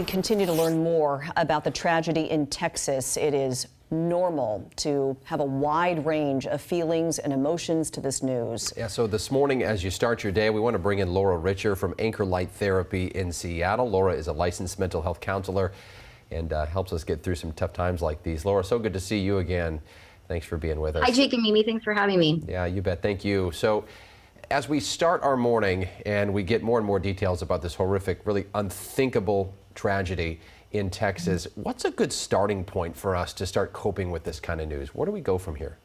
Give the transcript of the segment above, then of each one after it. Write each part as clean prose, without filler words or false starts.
We continue to learn more about the tragedy in Texas. It is normal to have a wide range of feelings and emotions to this news. Yeah, so this morning, as you start your day, we want to bring in Laura Richer from Anchor Light Therapy in Seattle. Laura is a licensed mental health counselor and helps us get through some tough times like these. Laura, so good to see you again. Thanks for being with us. Hi, Jake and Mimi. Thanks for having me. Yeah, you bet. Thank you. So as we start our morning and we get more and more details about this horrific, really unthinkable tragedy in Texas, what's a good starting point for us to start coping with this kind of news? Where do we go from here?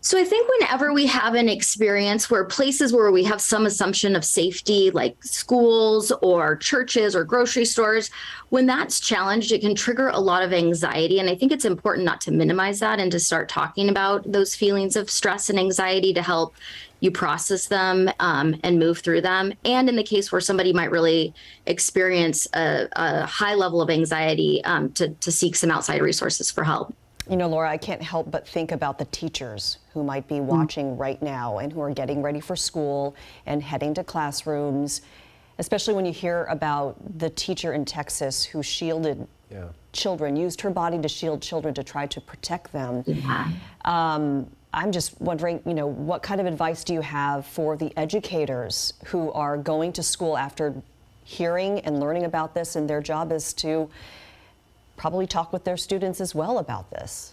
So I think whenever we have an experience where places where we have some assumption of safety, like schools or churches or grocery stores, when that's challenged, it can trigger a lot of anxiety. And I think it's important not to minimize that and to start talking about those feelings of stress and anxiety to help you process them and move through them. And in the case where somebody might really experience a high level of anxiety, to seek some outside resources for help. You know, Laura, I can't help but think about the teachers who might be watching right now and who are getting ready for school and heading to classrooms, especially when you hear about the teacher in Texas who shielded children, used her body to shield children to try to protect them. I'm just wondering, you know, what kind of advice do you have for the educators who are going to school after hearing and learning about this, and their job is to probably talk with their students as well about this?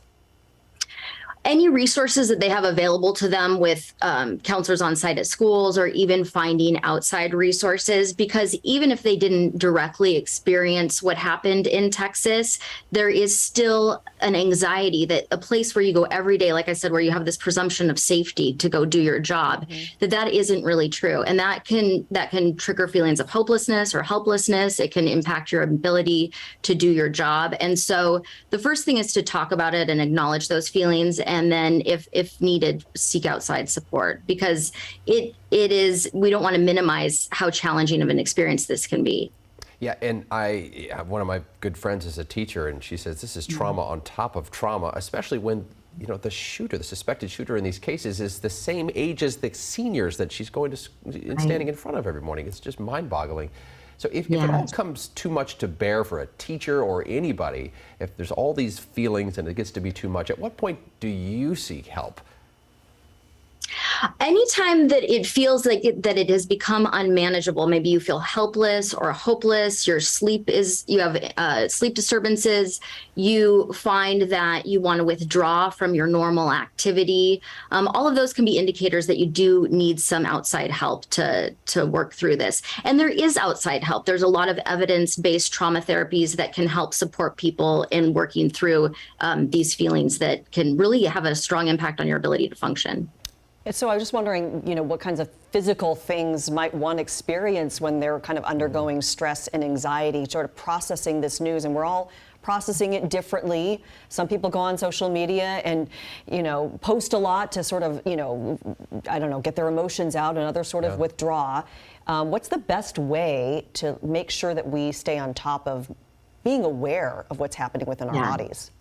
Any resources that they have available to them with counselors on site at schools, or even finding outside resources, because even if they didn't directly experience what happened in Texas, there is still an anxiety that a place where you go every day, like I said, where you have this presumption of safety to go do your job, that isn't really true. And that can trigger feelings of hopelessness or helplessness. It can impact your ability to do your job. And so the first thing is to talk about it and acknowledge those feelings. And then if needed, seek outside support, because we don't want to minimize how challenging of an experience this can be. Yeah, and one of my good friends is a teacher, and she says this is trauma on top of trauma, especially when, you know, the suspected shooter in these cases is the same age as the seniors that she's going to standing in front of every morning. It's just mind-boggling. So if it all comes too much to bear for a teacher or anybody, if there's all these feelings and it gets to be too much, at what point do you seek help? Anytime that it feels like that it has become unmanageable, maybe you feel helpless or hopeless, you have sleep disturbances, you find that you want to withdraw from your normal activity, all of those can be indicators that you do need some outside help to work through this. And there is outside help. There's a lot of evidence-based trauma therapies that can help support people in working through these feelings that can really have a strong impact on your ability to function. So I was just wondering, you know, what kinds of physical things might one experience when they're kind of undergoing stress and anxiety, sort of processing this news, and we're all processing it differently. Some people go on social media and, you know, post a lot to sort of, you know, I don't know, get their emotions out, and others sort of withdraw. What's the best way to make sure that we stay on top of being aware of what's happening within our bodies?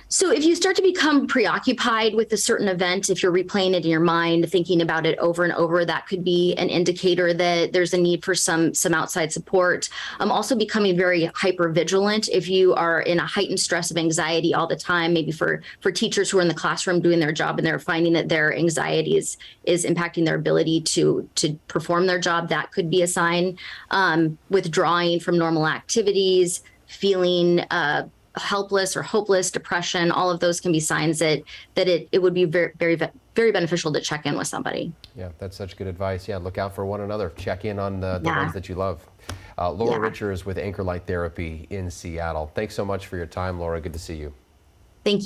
So if you start to become preoccupied with a certain event, if you're replaying it in your mind, thinking about it over and over, that could be an indicator that there's a need for some outside support. Also becoming very hypervigilant. If you are in a heightened stress of anxiety all the time, maybe for teachers who are in the classroom doing their job and they're finding that their anxiety is impacting their ability to perform their job, that could be a sign. Withdrawing from normal activities, feeling helpless or hopeless, depression, all of those can be signs that it would be very, very, very beneficial to check in with somebody. Yeah, that's such good advice. Yeah, look out for one another. Check in on the ones that you love. Laura Richer is with Anchor Light Therapy in Seattle. Thanks so much for your time, Laura. Good to see you. Thank you.